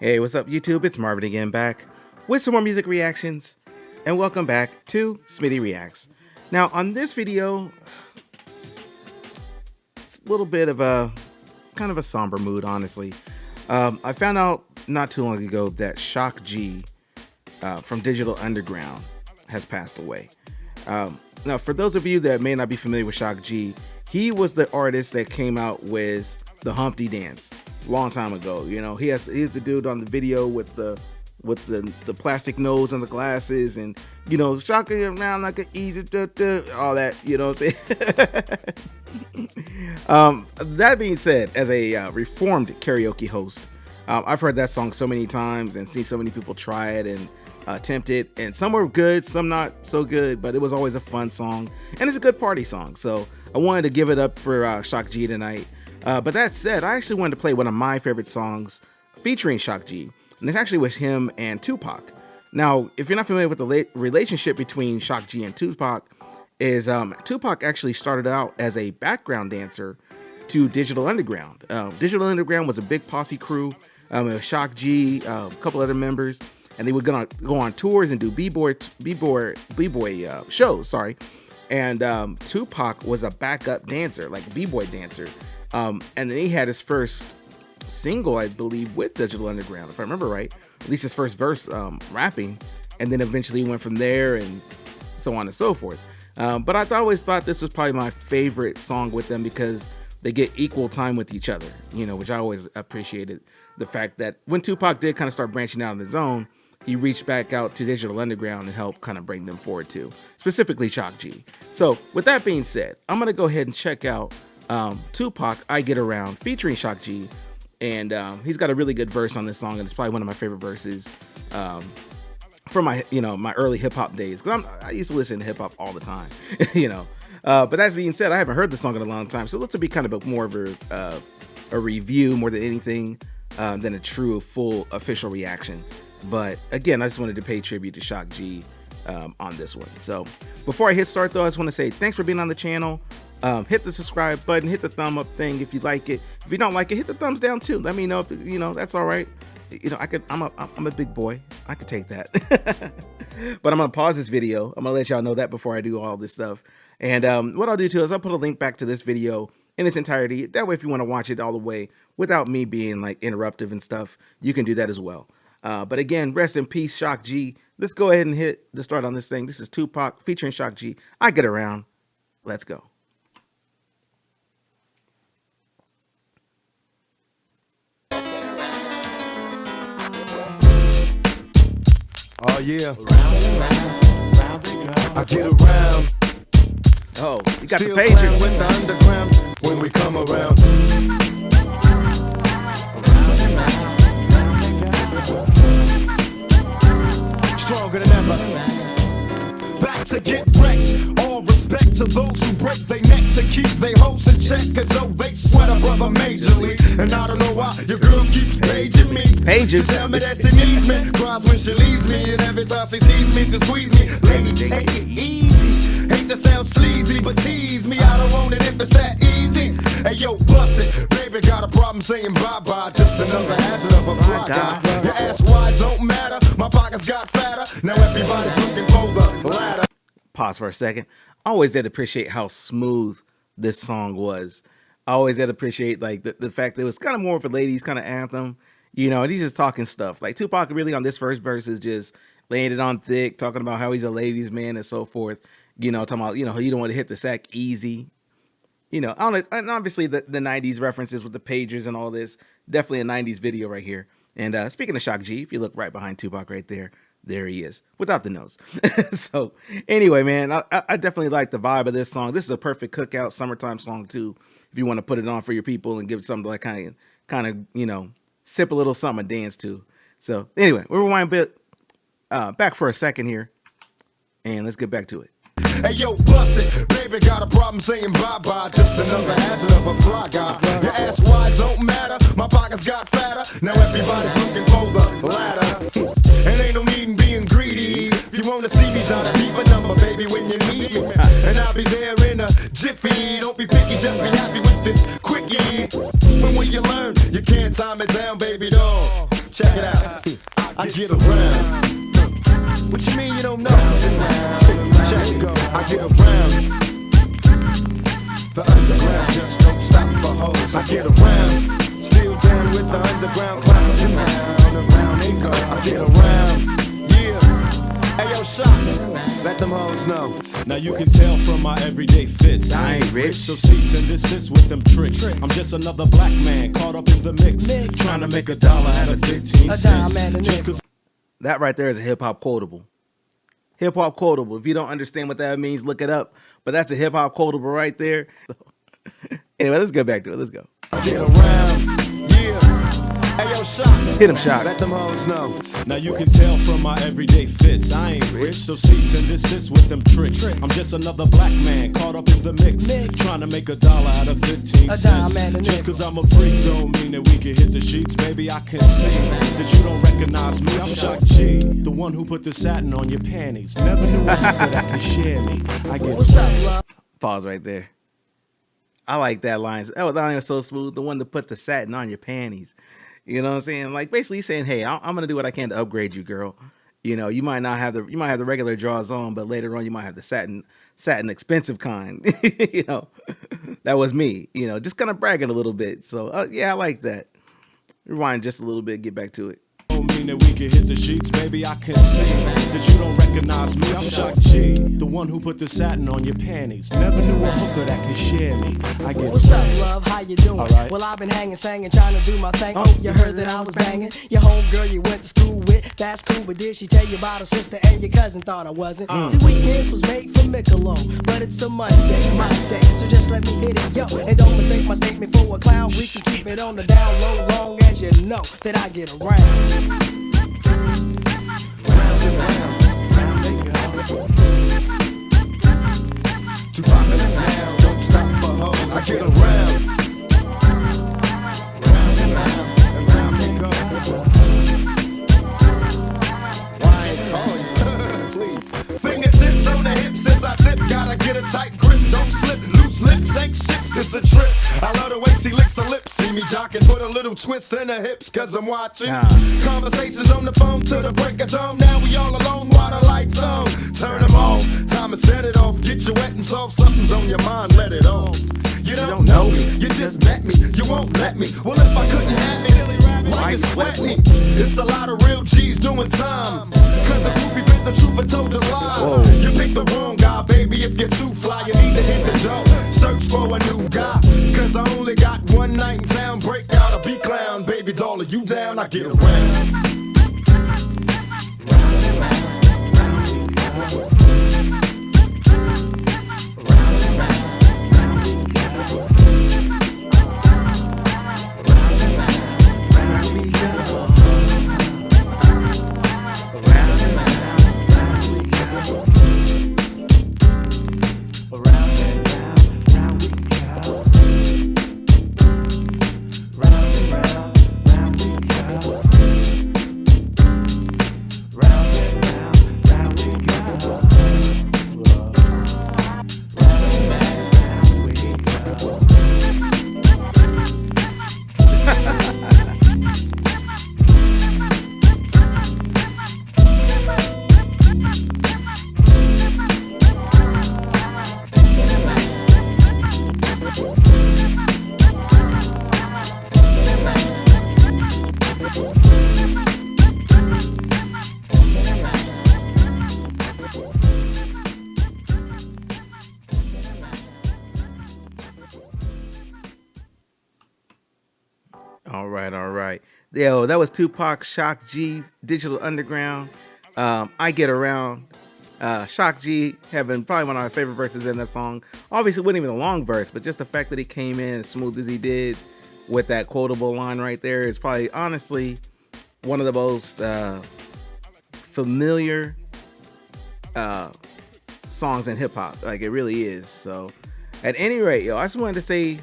Hey, what's up, YouTube? It's Marvin again, back with some more music reactions, and welcome back to Smitty Reacts. Now, on this video, it's a little bit of a kind of a somber mood, honestly. I found out not too long ago that Shock G from Digital Underground has passed away. Now, for those of you that may not be familiar with Shock G, he was the artist that came out with the Humpty Dance long time ago. You know, he's the dude on the video with the plastic nose and the glasses, and you know, shocking around like an easy all that, you know what I'm saying? That being said, as a reformed karaoke host, I've heard that song so many times and seen so many people try it and attempt it, and some were good, some not so good, but it was always a fun song, and it's a good party song. So I wanted to give it up for Shock G tonight. But that said, I actually wanted to play one of my favorite songs featuring Shock G, and it's actually with him and Tupac. Now, if you're not familiar with the relationship between Shock G and Tupac, is Tupac actually started out as a background dancer to Digital Underground. Digital Underground was a big posse crew. It was Shock G, a couple other members, and they were gonna go on tours and do b-boy shows. And Tupac was a backup dancer, like a b-boy dancer. And then he had his first single, I believe, with Digital Underground, if I remember right, at least his first verse rapping, and then eventually went from there and so on and so forth. But I always thought this was probably my favorite song with them because they get equal time with each other, you know, which I always appreciated. The fact that when Tupac did kind of start branching out on his own, he reached back out to Digital Underground and helped kind of bring them forward too, specifically Shock G. So with that being said, I'm going to go ahead and check out Tupac, I Get Around, featuring Shock G, and he's got a really good verse on this song, and it's probably one of my favorite verses from my my early hip hop days, because I used to listen to hip hop all the time, you know. But that being said, I haven't heard the song in a long time, so this will be kind of more of a review more than anything than a true full official reaction. But again, I just wanted to pay tribute to Shock G on this one. So before I hit start though, I just want to say thanks for being on the channel. Hit the subscribe button, hit the thumb up thing if you like it. If you don't like it, hit the thumbs down too. Let me know if that's all right. You know, I'm a big boy. I could take that. But I'm gonna pause this video. I'm gonna let y'all know that before I do all this stuff. And what I'll do too is I'll put a link back to this video in its entirety. That way, if you want to watch it all the way without me being like interruptive and stuff, you can do that as well. But again, rest in peace, Shock G. Let's go ahead and hit the start on this thing. This is Tupac featuring Shock G. I Get Around. Let's go. Oh yeah, I get around. Oh, you got Still the pager with the underground when we come around. Stronger than ever. Back to get wrecked. All respect to those who break their neck to keep their hopes in check, cause oh, they sweat a brother majorly. And I don't know why your girl keeps paging me. Pages. She tell me that she needs me, cries when she leaves me, and every time she sees me, she squeeze me. Lady, take it easy. Hate to sound sleazy, but tease me. I don't want it if it's that easy. Hey yo, bust it. Baby got a problem saying bye-bye. Just another hazard of a fly guy. Your ass wide don't matter. My pockets got fatter. Now everybody's looking for the ladder. Pause for a second. I always did appreciate how smooth this song was. I always did appreciate like the fact that it was kind of more of a ladies kind of anthem, you know, and he's just talking stuff. Like Tupac really on this first verse is just laying it on thick, talking about how he's a ladies man and so forth, you know, talking about, you know, you don't want to hit the sack easy. You know, I don't know, and obviously the 90s references with the pagers and all this, definitely a 90s video right here. And speaking of Shock G, if you look right behind Tupac right there, there he is, without the nose. So anyway, man, I definitely like the vibe of this song. This is a perfect cookout summertime song too, if you want to put it on for your people and give it something to like kind of, you know, sip a little something to dance to. So anyway, we'll rewind a bit back for a second here, and let's get back to it. Hey yo, bust it. Baby got a problem saying bye-bye. Just another hazard of a fly guy. Your ass wide don't matter. My pockets got fatter. Now everybody's looking for the ladder. And ain't no need in being greedy. If you wanna see me, try to keep a number, baby, when you need me. And I'll be there in a jiffy. Don't be picky, just be happy with this quickie. When will you learn? You can't time it down, baby doll. Check it out. I get around. What you mean you don't know? Check it go. I get around. The underground just don't stop for hoes. I get around. Still down with the underground clowns. Around they go. I get around. Yeah. Hey yo, Shock. Let them hoes know. Now you can tell from my everyday fits, I ain't rich, so cease and desist with them tricks. I'm just another black man caught up in the mix, trying to make $1 out of 15 cents. That right there is a hip hop quotable. Hip hop quotable. If you don't understand what that means, look it up. But that's a hip hop quotable right there. Anyway, let's get back to it. Let's go. Get around. Yeah. Hey yo, Shock. Hit him, Shock. Let them hoes know. Now you can tell from my everyday fits, I ain't rich, so cease and desist with them tricks. I'm just another black man caught up in the mix, trying to make $1 out of 15 cents. Just cause I'm a freak don't mean that we can hit the sheets. Baby, I can see that you don't recognize me. I'm Shock G, the one who put the satin on your panties. Never knew that could share me. I get what's up, love? Pause right there. I like that line. Oh, that line was so smooth. The one to put the satin on your panties. You know what I'm saying? Like basically saying, hey, I'm gonna do what I can to upgrade you, girl. You know, you might have the regular draws on, but later on you might have the satin expensive kind. You know, that was me. You know, just kind of bragging a little bit. So yeah, I like that. Rewind just a little bit, get back to it. Don't mean that we can hit the sheets, baby. I can see that you don't recognize me. I'm Shock G, the one who put the satin on your panties. Never knew a hooker that could share me. I get what's up, love? How you doing? Right. Well, I've been hanging, singing, trying to do my thing. Oh, you heard that I was banging your homegirl you went to school with. That's cool, but did she tell you about her sister and your cousin? Thought I wasn't. See, weekends was made for Michelob, but it's a Monday, my day. So just let me hit it, yo. And don't mistake my statement for a clown. We can keep it on the down low, long as you know that I get around. Round and round they go. Tupac in the town, don't stop for hoes. I get around. Round and round they go. Why ain't call you? Please. Fingertips on the hips as I tip. Gotta get a tight grip, don't slip. Loose lips ain't ships, it's a trip. I love the way she licks her lips. See me jocking, put a little twist in her hips, cause I'm watching. Conversations on the phone to the break of dawn. Now we all alone while the lights on. Turn them off, time to set it off. Get you wet and soft, something's on your mind, let it off. You don't know me, you just met me, you won't let me. Well, if I couldn't have me, why you sweat me? It's a lot of real G's doing time. Cause a groupie bit the truth and told the lie. Whoa. You picked the wrong guy, baby. If you're too fly, you need to hit the door. Search for a new guy. Cause I only got one night in town. Break out a B-clown, baby doll, are you down? I get around. All right. Yo, that was Tupac, Shock G, Digital Underground. I Get Around. Shock G having probably one of my favorite verses in that song. Obviously, it wasn't even a long verse, but just the fact that he came in as smooth as he did with that quotable line right there is probably, honestly, one of the most familiar songs in hip hop. Like, it really is. So, at any rate, yo, I just wanted to say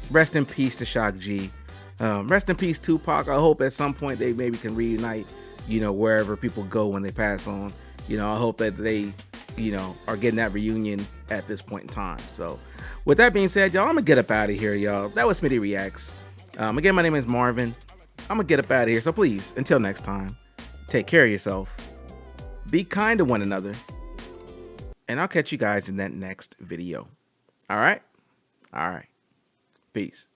rest in peace to Shock G. Rest in peace, Tupac. I hope at some point they maybe can reunite, you know, wherever people go when they pass on. You know, I hope that they, you know, are getting that reunion at this point in time. So, with that being said, y'all, I'm going to get up out of here, y'all. That was Smitty Reacts. Again, my name is Marvin. I'm going to get up out of here. So, please, until next time, Take care of yourself. Be kind to one another. And I'll catch you guys in that next video. All right? All right. Peace.